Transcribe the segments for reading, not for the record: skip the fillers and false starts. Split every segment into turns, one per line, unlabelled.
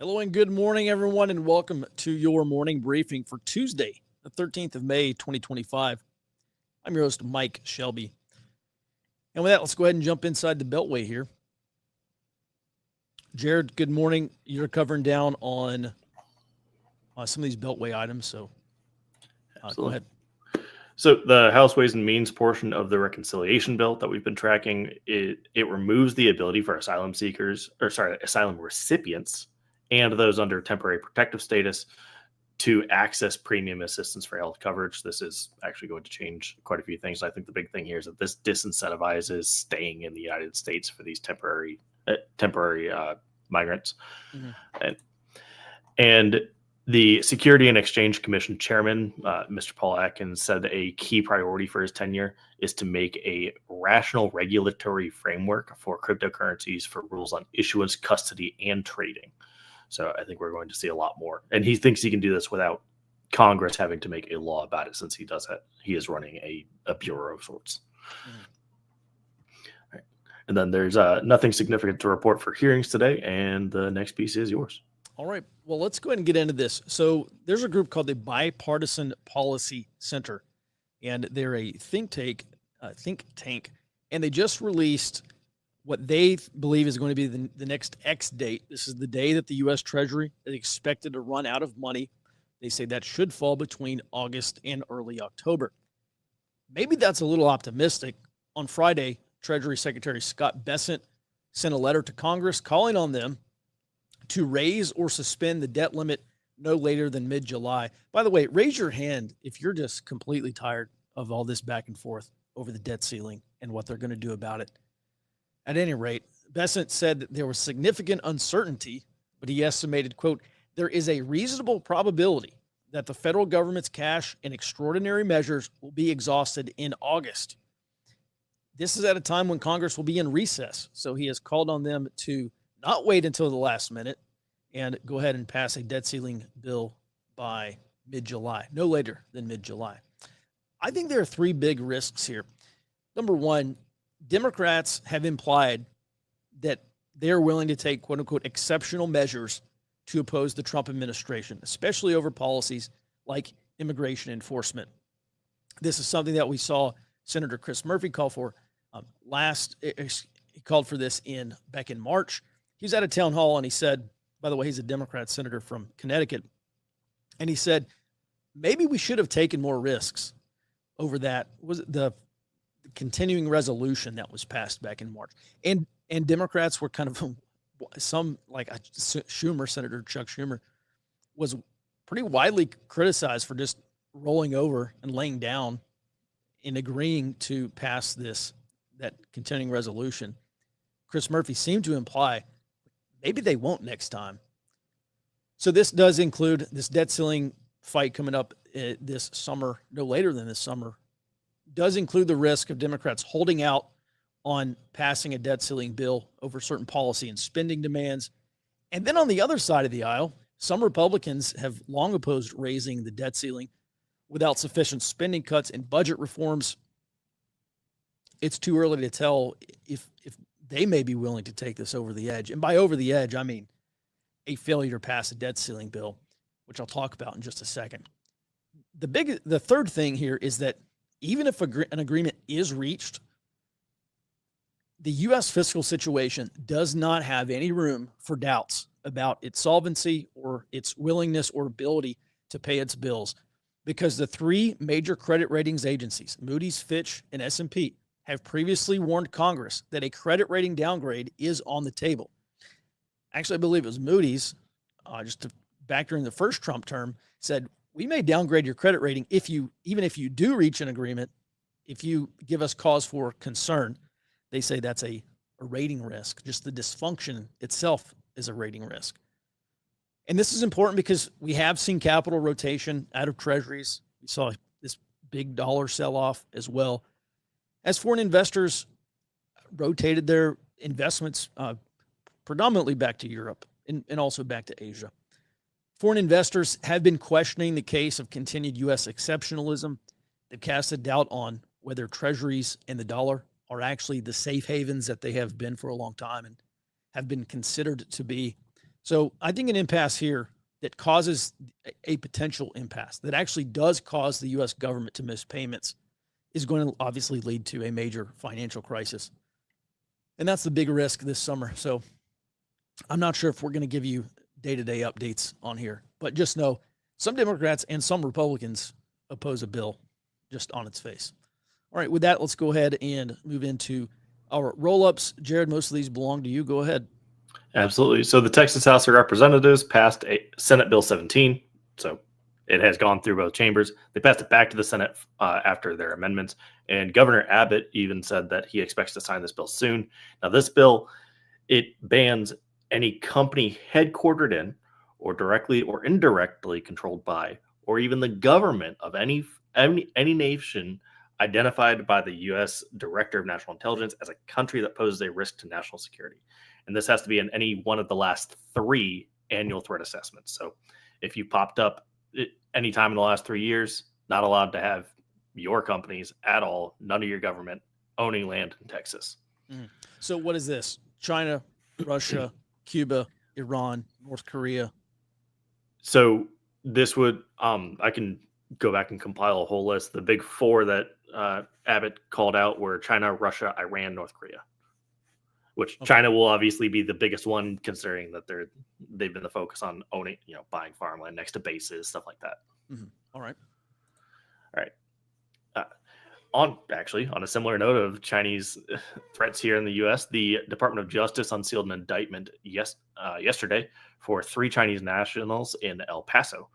Hello and good morning, everyone, and welcome to your morning briefing for Tuesday, the 13th of May, 2025. I'm your host, Mike Shelby. And with that, let's go ahead and jump inside the Beltway here. Jared, good morning. You're covering down on some of these Beltway items, so go ahead.
So the House Ways and Means portion of the reconciliation bill that we've been tracking, it removes the ability for asylum recipients and those under temporary protective status to access premium assistance for health coverage. This is actually going to change quite a few things. I think the big thing here is that this disincentivizes staying in the United States for these temporary migrants. Mm-hmm. And the Security and Exchange Commission chairman, Mr. Paul Atkins, said a key priority for his tenure is to make a rational regulatory framework for cryptocurrencies for rules on issuance, custody, and trading. So I think we're going to see a lot more. And he thinks he can do this without Congress having to make a law about it, since he does that. He is running a bureau of sorts. Mm-hmm. Right. And then there's nothing significant to report for hearings today, and the next piece is yours.
All right. Well, let's go ahead and get into this. So there's a group called the Bipartisan Policy Center, and they're a think tank, and they just released what they believe is going to be the next X date. This is the day that the U.S. Treasury is expected to run out of money. They say that should fall between August and early October. Maybe that's a little optimistic. On Friday, Treasury Secretary Scott Bessent sent a letter to Congress calling on them to raise or suspend the debt limit no later than mid-July. By the way, raise your hand if you're just completely tired of all this back and forth over the debt ceiling and what they're going to do about it. At any rate, Bessent said that there was significant uncertainty, but he estimated, quote, there is a reasonable probability that the federal government's cash and extraordinary measures will be exhausted in August. This is at a time when Congress will be in recess, so he has called on them to not wait until the last minute and go ahead and pass a debt ceiling bill by mid-July, no later than mid-July. I think there are three big risks here. Number one, Democrats have implied that they're willing to take, quote unquote, exceptional measures to oppose the Trump administration, especially over policies like immigration enforcement. This is something that we saw Senator Chris Murphy call for he called for this back in March. He was at a town hall and he said, by the way, he's a Democrat senator from Connecticut, and he said, maybe we should have taken more risks over that. Was it the continuing resolution that was passed back in March? And Democrats were kind of Senator Chuck Schumer was pretty widely criticized for just rolling over and laying down in agreeing to pass that continuing resolution. Chris Murphy seemed to imply maybe they won't next time. So this does include this debt ceiling fight coming up this summer, no later than this summer, does include the risk of Democrats holding out on passing a debt ceiling bill over certain policy and spending demands. And then on the other side of the aisle, some Republicans have long opposed raising the debt ceiling without sufficient spending cuts and budget reforms. It's too early to tell if they may be willing to take this over the edge. And by over the edge, I mean a failure to pass a debt ceiling bill, which I'll talk about in just a second. The third thing here is that even if an agreement is reached, the U.S. fiscal situation does not have any room for doubts about its solvency or its willingness or ability to pay its bills, because the three major credit ratings agencies, Moody's, Fitch, and S&P, have previously warned Congress that a credit rating downgrade is on the table. Actually, I believe it was Moody's, back during the first Trump term, said, we may downgrade your credit rating even if you do reach an agreement, if you give us cause for concern. They say that's a rating risk. Just the dysfunction itself is a rating risk. And this is important because we have seen capital rotation out of treasuries. We saw this big dollar sell-off as well, as foreign investors rotated their investments predominantly back to Europe and also back to Asia. Foreign investors have been questioning the case of continued U.S. exceptionalism. They've cast a doubt on whether treasuries and the dollar are actually the safe havens that they have been for a long time and have been considered to be So I think an impasse here that causes a potential impasse that actually does cause the U.S. government to miss payments is going to obviously lead to a major financial crisis. And that's the big risk this summer. So I'm not sure if we're going to give you day-to-day updates on here, but just know some Democrats and some Republicans oppose a bill just on its face. All right, with that, let's go ahead and move into our roll-ups. Jared, most of these belong to you. Go ahead.
Absolutely. So the Texas House of Representatives passed a Senate Bill 17. So it has gone through both chambers. They passed it back to the Senate after their amendments. And Governor Abbott even said that he expects to sign this bill soon. Now, this bill, it bans any company headquartered in or directly or indirectly controlled by, or even the government of any nation identified by the U.S. Director of National Intelligence as a country that poses a risk to national security. And this has to be in any one of the last 3 annual threat assessments. So if you popped up any time in the last 3 years, not allowed to have your companies at all, none of your government owning land in Texas.
Mm. So what is this? China, Russia, Cuba, Iran, North Korea.
So this would, I can go back and compile a whole list. The big 4 that Abbott called out were China, Russia, Iran, North Korea, which China will obviously be the biggest one, considering that they've been the focus on owning, buying farmland next to bases, stuff like that.
Mm-hmm. All right.
On a similar note of Chinese threats here in the U.S., the Department of Justice unsealed an indictment yesterday for 3 Chinese nationals in El Paso.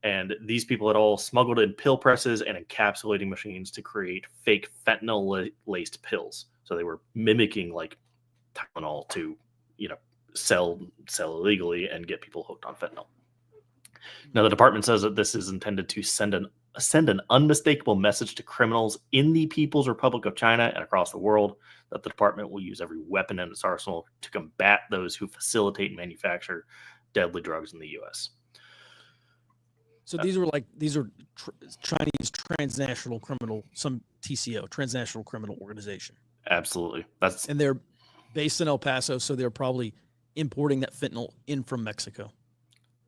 And these people had all smuggled in pill presses and encapsulating machines to create fake fentanyl-laced pills. So they were mimicking like Tylenol to, sell illegally and get people hooked on fentanyl. Now, the department says that this is intended to send an unmistakable message to criminals in the People's Republic of China and across the world that the department will use every weapon in its arsenal to combat those who facilitate and manufacture deadly drugs in the U.S.
So these are Chinese transnational criminal, some TCO, transnational criminal organization.
Absolutely.
And they're based in El Paso, so they're probably importing that fentanyl in from Mexico.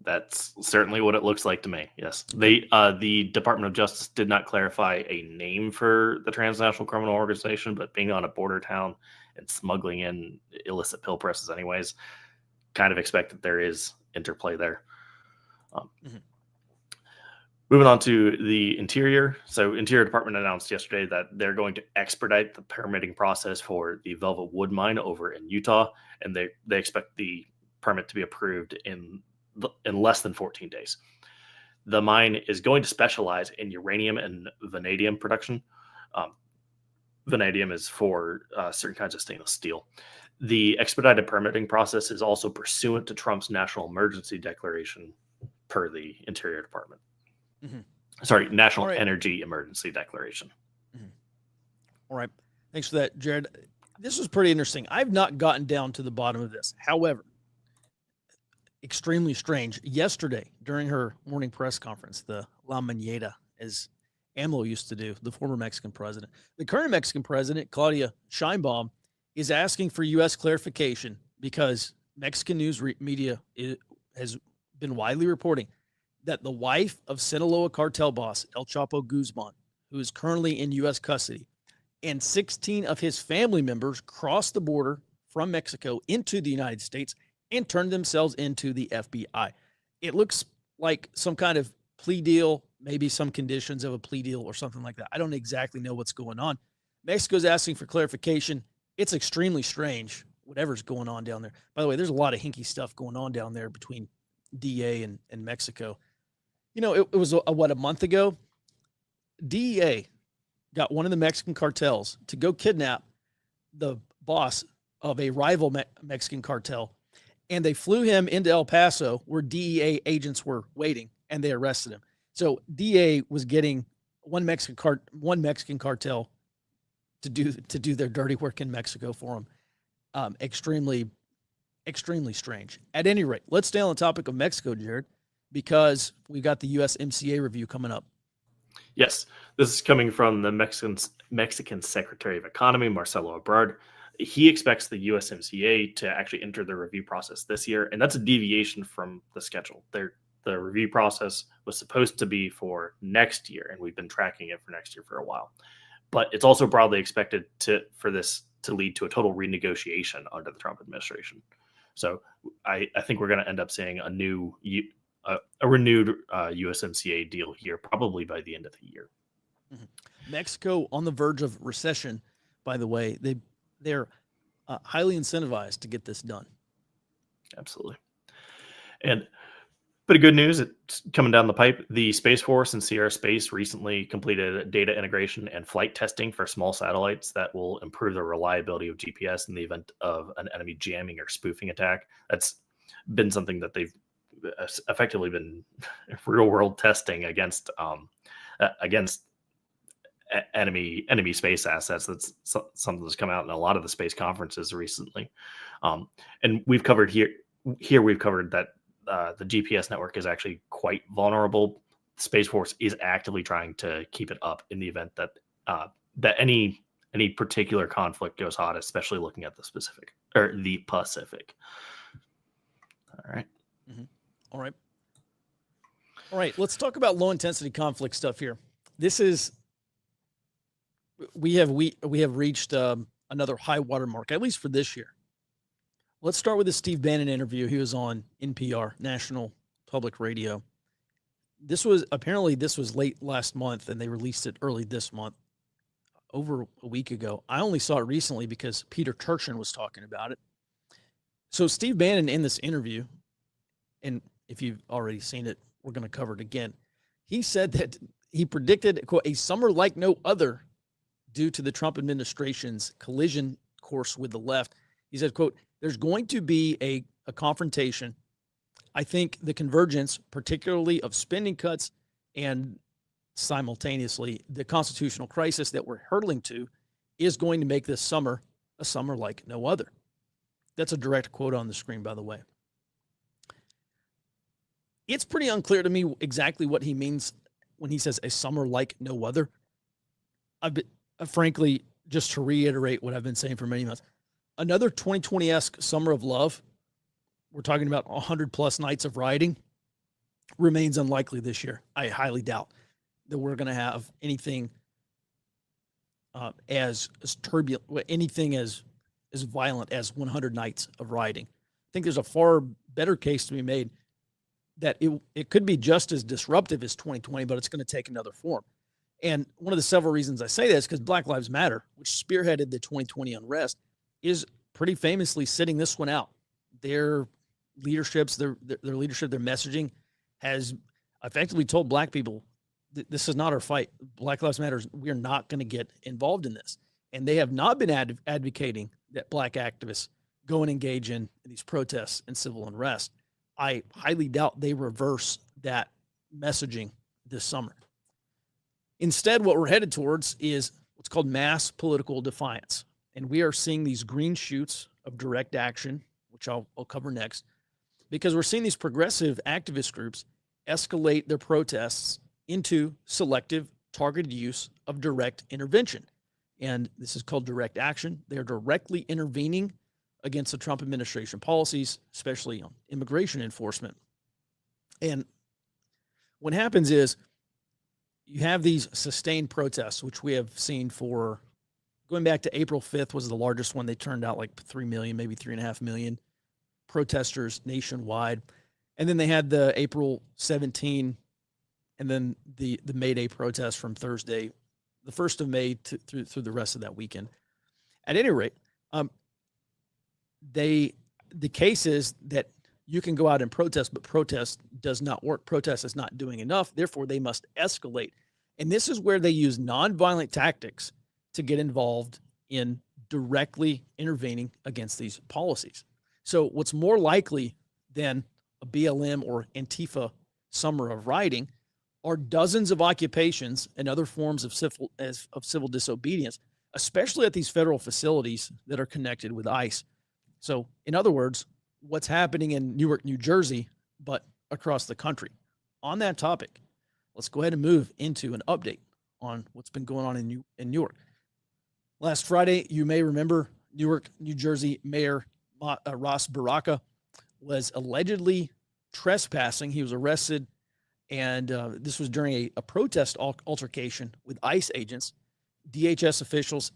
That's certainly what it looks like to me. Yes. The Department of Justice did not clarify a name for the transnational criminal organization, but being on a border town and smuggling in illicit pill presses anyways, kind of expect that there is interplay there. Moving on to the Interior. So Interior Department announced yesterday that they're going to expedite the permitting process for the Velvet Wood mine over in Utah, and they expect the permit to be approved in less than 14 days. The mine is going to specialize in uranium and vanadium production. Vanadium is for certain kinds of stainless steel. The expedited permitting process is also pursuant to Trump's national emergency declaration per the Interior Department. Mm-hmm. Sorry, National Energy Emergency Declaration.
Mm-hmm. All right. Thanks for that, Jared. This was pretty interesting. I've not gotten down to the bottom of this. However, extremely strange. Yesterday, during her morning press conference, the La Mañana, as AMLO used to do, the former Mexican president, the current Mexican president, Claudia Sheinbaum, is asking for U.S. clarification because Mexican news media has been widely reporting that the wife of Sinaloa cartel boss El Chapo Guzman, who is currently in U.S. custody, and 16 of his family members crossed the border from Mexico into the United States and turned themselves into the FBI. It looks like some kind of plea deal, maybe some conditions of a plea deal or something like that. I don't exactly know what's going on. Mexico's asking for clarification. It's extremely strange, whatever's going on down there. By the way, there's a lot of hinky stuff going on down there between DEA and Mexico. It was a month ago, DEA got one of the Mexican cartels to go kidnap the boss of a rival Mexican cartel, and they flew him into El Paso where DEA agents were waiting, and they arrested him. So DEA was getting one Mexican cartel to do their dirty work in Mexico for them. Extremely, extremely strange. At any rate, let's stay on the topic of Mexico, Jared, because we got the USMCA review coming up.
Yes, this is coming from the Mexican Secretary of Economy, Marcelo Ebrard. he expects the USMCA to actually enter the review process this year, and that's a deviation from the schedule. The review process was supposed to be for next year, and we've been tracking it for next year for a while. But it's also broadly expected for this to lead to a total renegotiation under the Trump administration. So I think we're going to end up seeing a renewed USMCA deal here probably by the end of the year.
Mm-hmm. Mexico on the verge of recession, by the way. They're highly incentivized to get this done.
Absolutely. And bit of good news, it's coming down the pipe. The Space Force and Sierra Space recently completed data integration and flight testing for small satellites that will improve the reliability of GPS in the event of an enemy jamming or spoofing attack. That's been something that they've effectively been real world testing against enemy space assets. That's something that's come out in a lot of the space conferences recently. And we've covered we've covered that the GPS network is actually quite vulnerable. Space Force is actively trying to keep it up in the event that that any particular conflict goes hot, especially looking at the Pacific. All right.
Mm-hmm. All right. Let's talk about low intensity conflict stuff here. This is we have reached another high water mark, at least for this year. Let's start with the Steve Bannon interview. He was on NPR, National Public Radio. This was late last month, and they released it early this month, over a week ago. I only saw it recently because Peter Turchin was talking about it. So Steve Bannon in this interview, and if you've already seen it, we're going to cover it again. He said that he predicted, quote, a summer like no other due to the Trump administration's collision course with the left. He said, quote, there's going to be a confrontation. I think the convergence, particularly of spending cuts and simultaneously the constitutional crisis that we're hurtling to, is going to make this summer a summer like no other. That's a direct quote on the screen, by the way. It's pretty unclear to me exactly what he means when he says a summer like no other. Frankly, just to reiterate what I've been saying for many months, another 2020-esque summer of love, we're talking about 100-plus nights of rioting, remains unlikely this year. I highly doubt that we're going to have anything as turbulent, anything as violent as 100 nights of rioting. I think there's a far better case to be made that it could be just as disruptive as 2020, but it's going to take another form. And one of the several reasons I say that is because Black Lives Matter, which spearheaded the 2020 unrest, is pretty famously sitting this one out. Their leadership, their messaging has effectively told Black people, this is not our fight. Black Lives Matter, we're not going to get involved in this. And they have not been advocating that Black activists go and engage in these protests and civil unrest. I highly doubt they reverse that messaging this summer. Instead, what we're headed towards is what's called mass political defiance. And we are seeing these green shoots of direct action, which I'll cover next, because we're seeing these progressive activist groups escalate their protests into selective, targeted use of direct intervention. And this is called direct action. They're directly intervening against the Trump administration policies, especially on immigration enforcement. And what happens is you have these sustained protests, which we have seen for going back to April 5th was the largest one. They turned out like 3 million, maybe 3.5 million protesters nationwide. And then they had the April 17 and then the May Day protest from Thursday, the 1st of May through the rest of that weekend. At any rate, the case is that you can go out and protest, but protest does not work. Protest is not doing enough. Therefore, they must escalate. And this is where they use nonviolent tactics to get involved in directly intervening against these policies. So what's more likely than a BLM or Antifa summer of rioting are dozens of occupations and other forms of civil disobedience, especially at these federal facilities that are connected with ICE. So in other words, what's happening in Newark, New Jersey, but across the country. On that topic, let's go ahead and move into an update on what's been going on in Newark. Last Friday, you may remember Newark, New Jersey Mayor Ross Baraka was allegedly trespassing. He was arrested, and this was during a protest altercation with ICE agents. DHS officials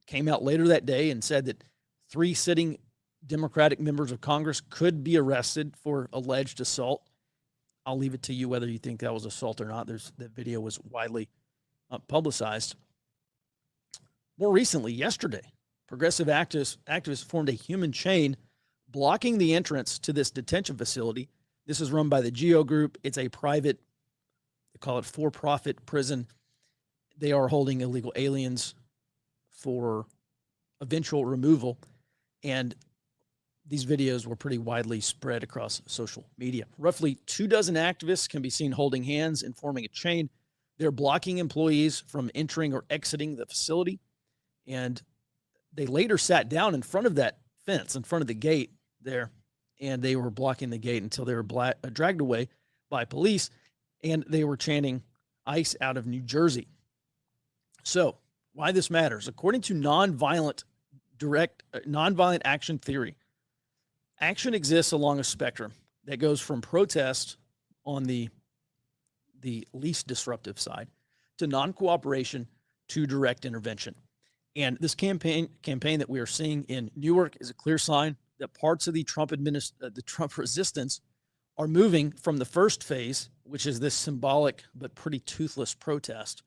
came out later that day and said that 3 sitting Democratic members of Congress could be arrested for alleged assault. I'll leave it to you whether you think that was assault or not. That video was widely publicized. More recently, yesterday, progressive activists formed a human chain blocking the entrance to this detention facility. This is run by the GEO Group. It's a private, they call it for-profit prison. They are holding illegal aliens for eventual removal. And these videos were pretty widely spread across social media. Roughly 24 activists can be seen holding hands and forming a chain. They're blocking employees from entering or exiting the facility. And they later sat down in front of that fence, in front of the gate there, and they were blocking the gate until they were dragged away by police, and they were chanting ICE out of New Jersey. So why this matters, according to nonviolent action theory, action exists along a spectrum that goes from protest on the least disruptive side to non-cooperation to direct intervention. And this campaign that we are seeing in Newark is a clear sign that parts of the Trump resistance are moving from the first phase, which is this symbolic but pretty toothless protest,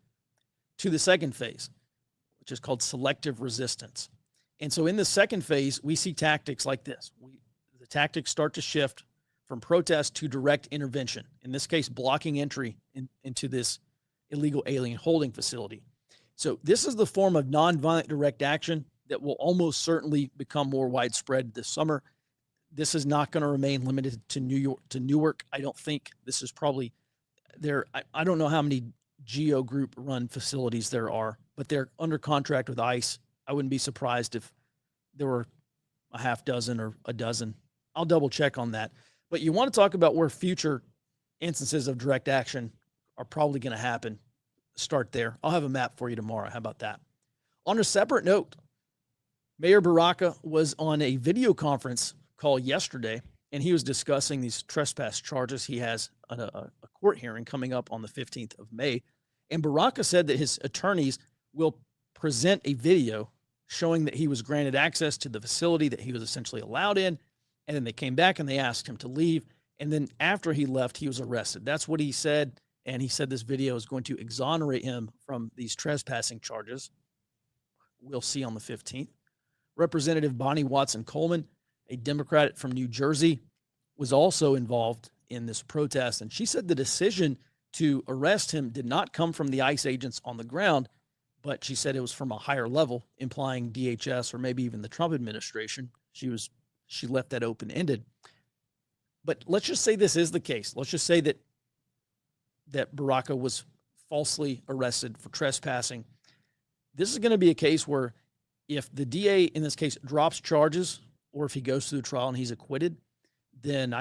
to the second phase, which is called selective resistance. And so in the second phase, we see tactics like this. The tactics start to shift from protest to direct intervention, in this case, blocking entry into this illegal alien holding facility. So this is the form of nonviolent direct action that will almost certainly become more widespread this summer. This is not going to remain limited to Newark. I don't think this is probably there. I don't know how many GEO Group run facilities there are, but they're under contract with ICE. I wouldn't be surprised if there were a half dozen or a dozen. I'll double check on that. But you want to talk about where future instances of direct action are probably going to happen. Start there. I'll have a map for you tomorrow. How about that? On a separate note, Mayor Baraka was on a video conference call yesterday, and he was discussing these trespass charges. He has a court hearing coming up on the 15th of May. And Baraka said that his attorneys will present a video showing that he was granted access to the facility that he was essentially allowed in. And then they came back and they asked him to leave. And then after he left, he was arrested. That's what he said. And he said this video is going to exonerate him from these trespassing charges. We'll see on the 15th. Representative Bonnie Watson Coleman, a Democrat from New Jersey, was also involved in this protest. And she said the decision to arrest him did not come from the ICE agents on the ground, but she said it was from a higher level, implying DHS or maybe even the Trump administration. She left that open-ended. But let's just say this is the case. Let's just say that Baraka was falsely arrested for trespassing. This is going to be a case where if the DA, in this case, drops charges, or if he goes through the trial and he's acquitted, then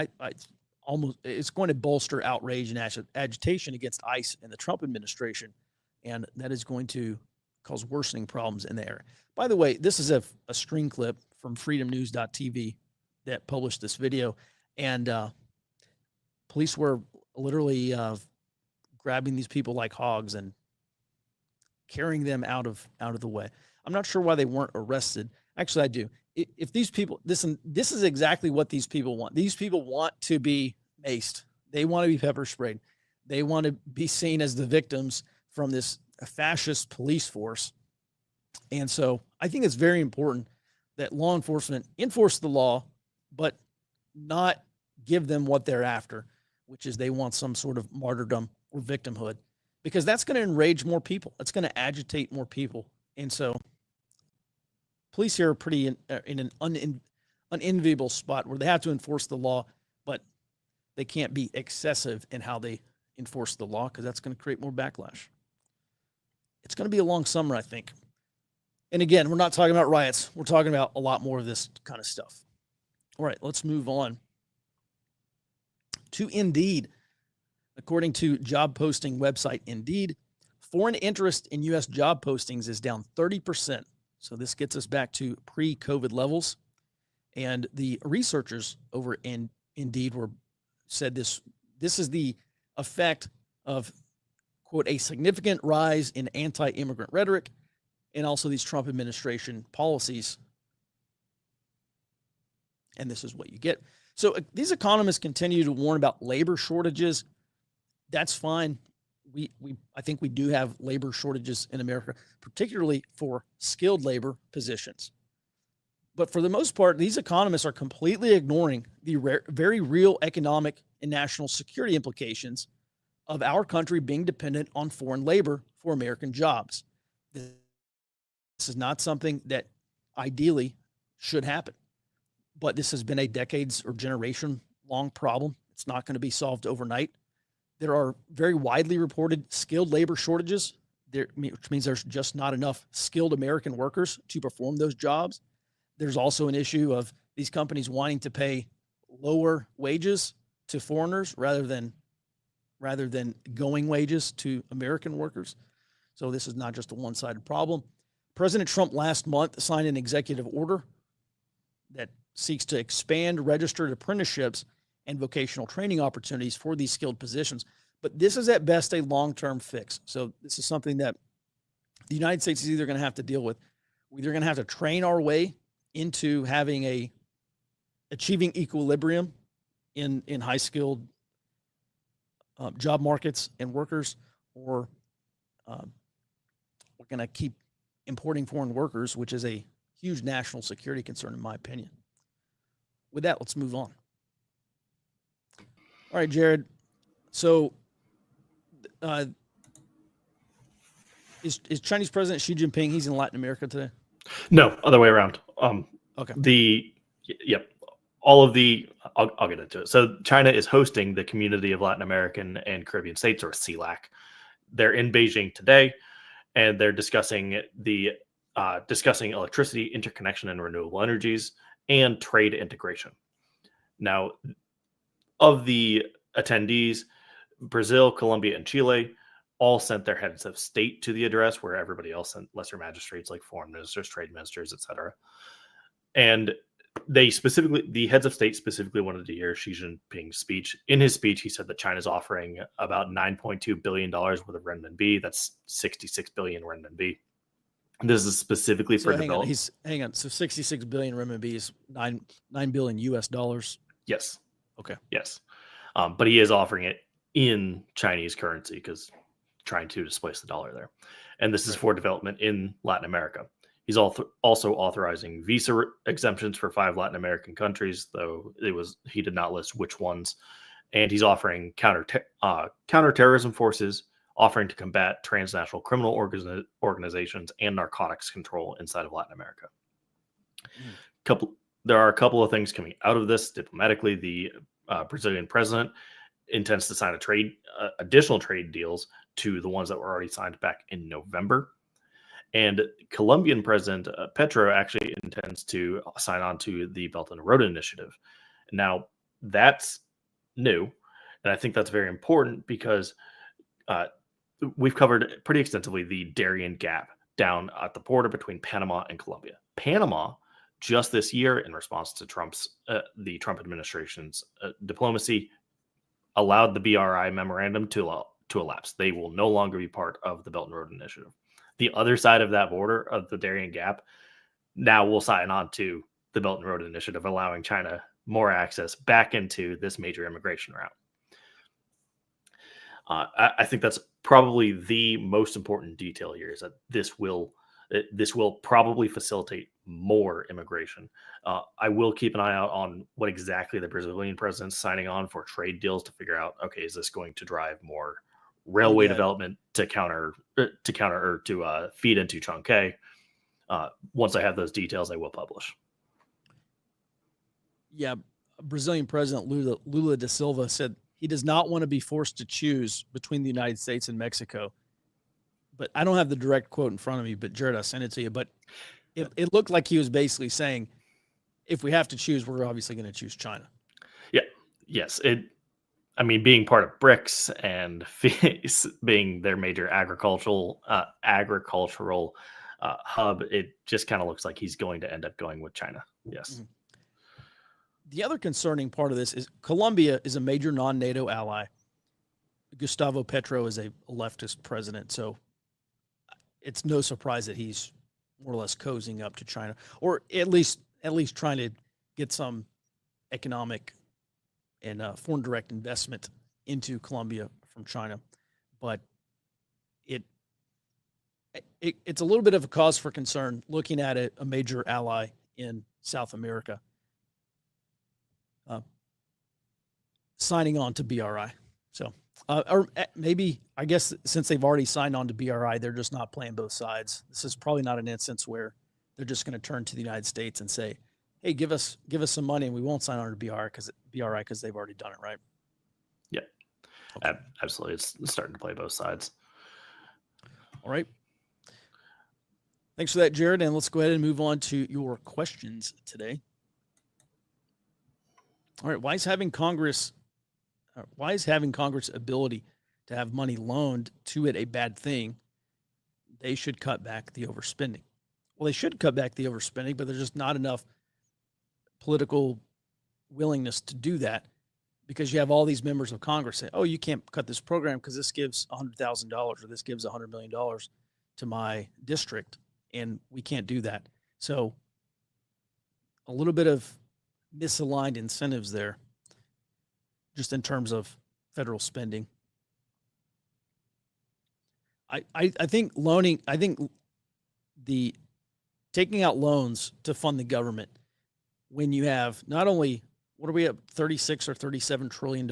it's going to bolster outrage and agitation against ICE and the Trump administration, and that is going to cause worsening problems in the area. By the way, this is a screen clip from freedomnews.tv that published this video, and police were literally grabbing these people like hogs and carrying them out of the way. I'm not sure why they weren't arrested. Actually, I do. If these people, this is exactly what these people want. These people want to be maced. They want to be pepper sprayed. They want to be seen as the victims from this fascist police force. And so I think it's very important that law enforcement enforce the law, but not give them what they're after, which is they want some sort of martyrdom or victimhood, because that's going to enrage more people. It's going to agitate more people. And so police here are pretty in an unenviable spot where they have to enforce the law, but they can't be excessive in how they enforce the law, because that's going to create more backlash. It's going to be a long summer, I think. And again, we're not talking about riots. We're talking about a lot more of this kind of stuff. All right, let's move on to Indeed. According to job posting website Indeed, foreign interest in U.S. job postings is down 30% So this gets us back to pre-COVID levels. And the researchers over in Indeed said this is the effect of, quote, a significant rise in anti-immigrant rhetoric and also these Trump administration policies. And this is what you get. So these economists continue to warn about labor shortages. That's fine. I think we do have labor shortages in America, particularly for skilled labor positions. But for the most part, these economists are completely ignoring the very real economic and national security implications of our country being dependent on foreign labor for American jobs. This is not something that ideally should happen, but this has been a decades or generation long problem. It's not going to be solved overnight. There are very widely reported skilled labor shortages, which means there's just not enough skilled American workers to perform those jobs. There's also an issue of these companies wanting to pay lower wages to foreigners rather than going wages to American workers. So this is not just a one-sided problem. President Trump last month signed an executive order that seeks to expand registered apprenticeships and vocational training opportunities for these skilled positions. But this is at best a long-term fix. So this is something that the United States is either going to have to deal with. We're either going to have to train our way into achieving equilibrium in high-skilled job markets and workers, or we're going to keep importing foreign workers, which is a huge national security concern, in my opinion. With that, let's move on. All right, Jared. So, is Chinese President Xi Jinping? He's in Latin America today.
No, other way around.
Okay.
All of the, I'll get into it. So China is hosting the Community of Latin American and Caribbean States, or CELAC. They're in Beijing today, and they're discussing electricity interconnection and renewable energies and trade integration. Now, of the attendees, Brazil, Colombia, and Chile all sent their heads of state to the address, where everybody else sent lesser magistrates like foreign ministers, trade ministers, etc. And the heads of state specifically wanted to hear Xi Jinping's speech. In his speech, he said that China's offering about $9.2 billion worth of renminbi. That's 66 billion renminbi. This is specifically for development.
Hang on. So 66 billion renminbi is 9 billion US dollars.
Yes.
Okay.
Yes. But he is offering it in Chinese currency because trying to displace the dollar there. And this is for development in Latin America. He's also authorizing visa exemptions for 5 Latin American countries, though he did not list which ones. And he's offering counterterrorism forces, offering to combat transnational criminal organizations and narcotics control inside of Latin America. There are a couple of things coming out of this diplomatically. The Brazilian president intends to sign additional trade deals to the ones that were already signed back in November. And Colombian President Petro actually intends to sign on to the Belt and Road Initiative. Now, that's new, and I think that's very important because we've covered pretty extensively the Darien Gap down at the border between Panama and Colombia. Panama, just this year, in response to the Trump administration's diplomacy, allowed the BRI memorandum to elapse. They will no longer be part of the Belt and Road Initiative. The other side of that border of the Darien Gap now will sign on to the Belt and Road Initiative, allowing China more access back into this major immigration route. I think that's probably the most important detail here, is that this will probably facilitate more immigration. I will keep an eye out on what exactly the Brazilian president's signing on for trade deals to figure out, okay, is this going to drive more railway development to feed into Chongqing? Once I have those details, I will publish.
Yeah, Brazilian President Lula da Silva said he does not want to be forced to choose between the United States and Mexico. But I don't have the direct quote in front of me, but Jared, I'll send it to you. But it looked like he was basically saying, if we have to choose, we're obviously going to choose China.
Yeah. Yes. Being part of BRICS and being their major agricultural hub, it just kind of looks like he's going to end up going with China. Yes.
Mhm. The other concerning part of this is Colombia is a major non-NATO ally. Gustavo Petro is a leftist president, so it's no surprise that he's more or less cozying up to China, or at least trying to get some economic and foreign direct investment into Colombia from China. But it's a little bit of a cause for concern looking at it, a major ally in South America signing on to BRI. So, or maybe, I guess, since they've already signed on to BRI, they're just not playing both sides. This is probably not an instance where they're just going to turn to the United States and say, "Hey, give us some money, and we won't sign on to BRI because they've already done it." Right?
Yeah,
okay.
Absolutely. It's starting to play both sides.
All right. Thanks for that, Jared. And let's go ahead and move on to your questions today. All right. Why is having Congress ability to have money loaned to it a bad thing? They should cut back the overspending. Well, they should cut back the overspending, but there's just not enough political willingness to do that, because you have all these members of Congress say, "Oh, you can't cut this program because this gives $100,000 or this gives $100 million to my district, and we can't do that." So a little bit of misaligned incentives there, just in terms of federal spending. I think the taking out loans to fund the government, when you have not only, what are we at, 36 or $37 trillion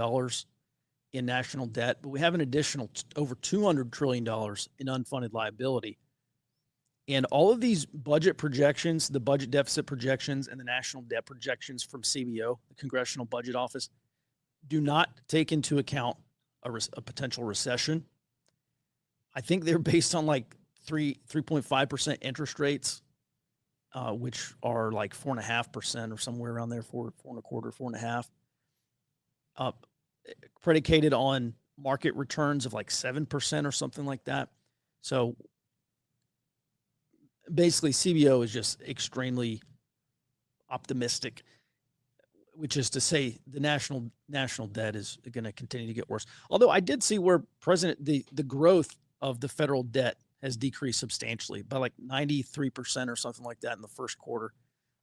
in national debt, but we have an additional over $200 trillion in unfunded liability. And all of these budget projections, the budget deficit projections and the national debt projections from CBO, the Congressional Budget Office, do not take into account a potential recession. I think they're based on like 3.5% interest rates, which are like 4.5% or somewhere around there, 4.25%, 4.5%, predicated on market returns of like 7% or something like that. So basically, CBO is just extremely optimistic, which is to say the national debt is going to continue to get worse. Although I did see where the growth of the federal debt has decreased substantially by like 93% or something like that in the first quarter.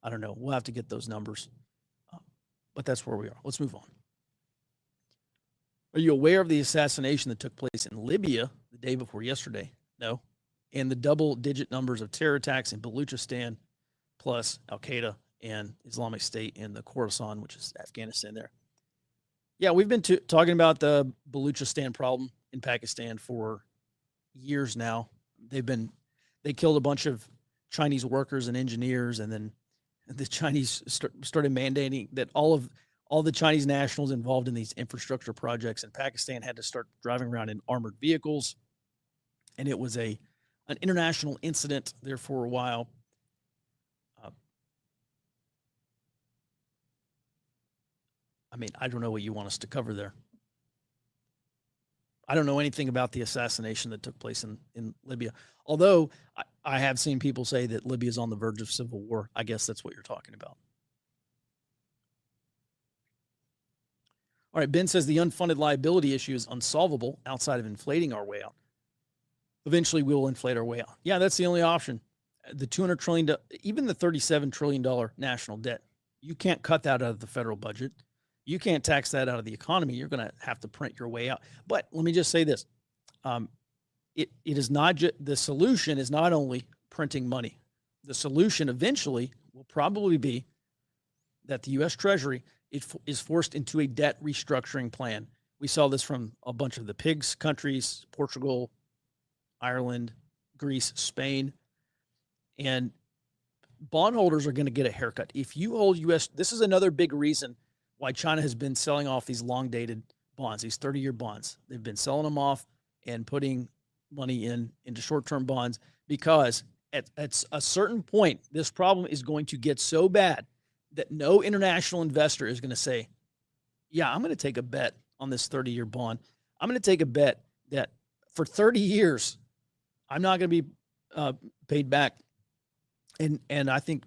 I don't know. We'll have to get those numbers, but that's where we are. Let's move on. Are you aware of the assassination that took place in Libya the day before yesterday? No. And the double-digit numbers of terror attacks in Baluchistan, plus Al-Qaeda and Islamic State in the Khorasan, which is Afghanistan there. Yeah, we've been talking about the Baluchistan problem in Pakistan for years now. They killed a bunch of Chinese workers and engineers, and then the Chinese started mandating that all the Chinese nationals involved in these infrastructure projects in Pakistan had to start driving around in armored vehicles. And it was an international incident there for a while. I mean, I don't know what you want us to cover there. I don't know anything about the assassination that took place in Libya, although I have seen people say that Libya is on the verge of civil war. I guess that's what you're talking about. All right, Ben says the unfunded liability issue is unsolvable outside of inflating our way out. Eventually, we will inflate our way out. Yeah, that's the only option. The $200 trillion, even the $37 trillion national debt, you can't cut that out of the federal budget. You can't tax that out of the economy. You're going to have to print your way out. But let me just say this. It is not the solution is not only printing money. The solution eventually will probably be that the U.S. Treasury is forced into a debt restructuring plan. We saw this from a bunch of the PIGS countries, Portugal, Ireland, Greece, Spain, and bondholders are going to get a haircut. If you hold U.S., this is another big reason why China has been selling off these long-dated bonds, these 30-year bonds. They've been selling them off and putting money into short-term bonds, because at a certain point, this problem is going to get so bad that no international investor is going to say, yeah, I'm going to take a bet on this 30-year bond. I'm going to take a bet that for 30 years, I'm not going to be paid back. And I think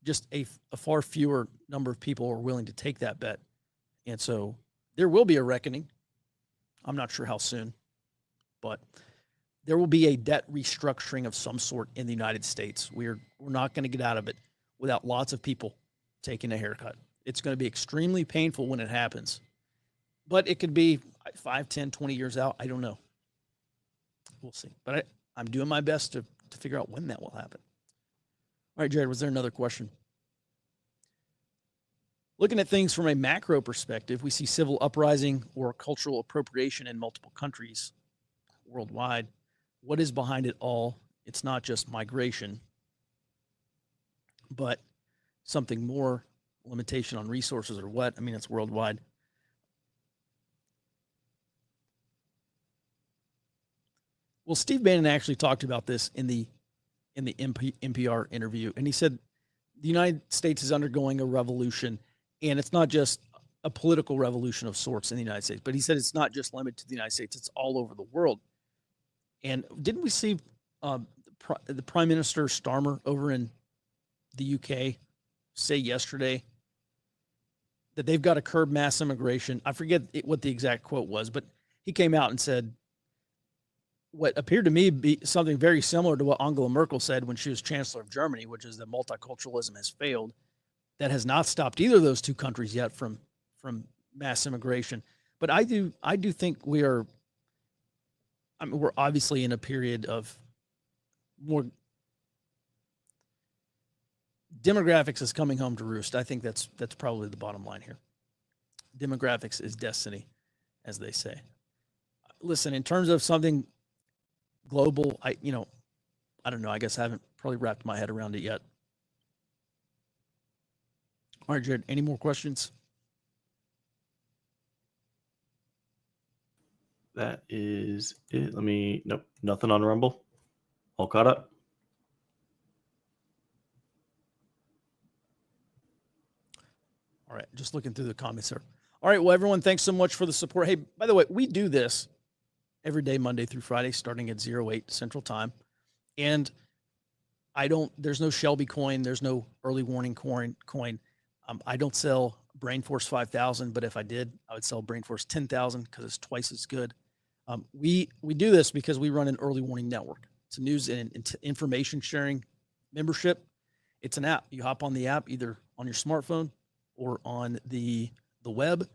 just a far fewer number of people are willing to take that bet. And so there will be a reckoning. I'm not sure how soon, but there will be a debt restructuring of some sort in the United States. We're not going to get out of it without lots of people taking a haircut. It's going to be extremely painful when it happens, but it could be 5, 10, 20 years out. I don't know. We'll see. But I'm doing my best to figure out when that will happen. All right, Jared, was there another question? Looking at things from a macro perspective, we see civil uprising or cultural appropriation in multiple countries worldwide. What is behind it all? It's not just migration, but something more, limitation on resources or what? I mean, it's worldwide. Well, Steve Bannon actually talked about this in the NPR interview, and he said the United States is undergoing a revolution, and it's not just a political revolution of sorts in the United States, but he said it's not just limited to the United States, it's all over the world. And didn't we see the Prime Minister Starmer over in the UK say yesterday that they've got to curb mass immigration? I forget what the exact quote was, but he came out and said what appeared to me be something very similar to what Angela Merkel said when she was Chancellor of Germany, which is that multiculturalism has failed. That has not stopped either of those two countries yet from mass immigration. But I do think we're obviously in a period of more demographics is coming home to roost. I think that's probably the bottom line here. Demographics is destiny, as they say. Listen, in terms of something global, I don't know. I guess I haven't probably wrapped my head around it yet. All right, Jared, any more questions?
That is it. Nope, nothing on Rumble. All caught up.
All right, just looking through the comments here. All right, well, everyone, thanks so much for the support. Hey, by the way, we do this every day, Monday through Friday, starting at 08 Central Time. And there's no Shelby coin. There's no early warning coin. I don't sell Brainforce 5000, but if I did, I would sell Brainforce 10,000 because it's twice as good. We do this because we run an early warning network. It's a news and information sharing membership. It's an app. You hop on the app either on your smartphone or on the web,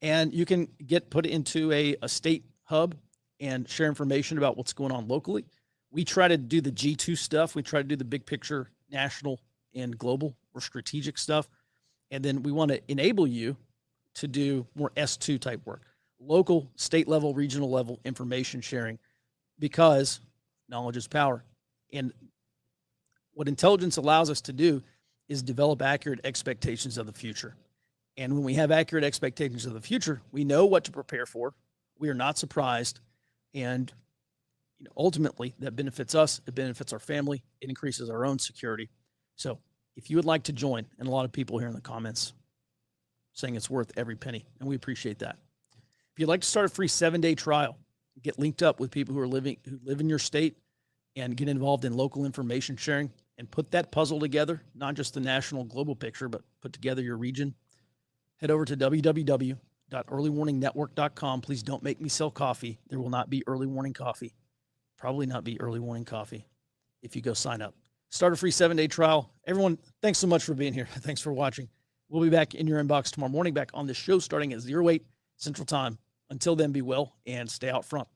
and you can get put into a state hub and share information about what's going on locally. We try to do the G2 stuff. We try to do the big picture, national and global or strategic stuff. And then we want to enable you to do more S2 type work, local, state level, regional level information sharing, because knowledge is power. And what intelligence allows us to do is develop accurate expectations of the future. And when we have accurate expectations of the future, we know what to prepare for. We are not surprised. And ultimately, that benefits us. It benefits our family. It increases our own security. So if you would like to join, and a lot of people here in the comments saying it's worth every penny, and we appreciate that. If you'd like to start a free 7-day trial, get linked up with people who live in your state and get involved in local information sharing and put that puzzle together, not just the national global picture, but put together your region, head over to www.earlywarningnetwork.com. Please don't make me sell coffee. There will not be early warning coffee. Probably not be early warning coffee if you go sign up. Start a free 7-day trial. Everyone, thanks so much for being here. Thanks for watching. We'll be back in your inbox tomorrow morning, back on the show starting at 08 Central Time. Until then, be well and stay out front.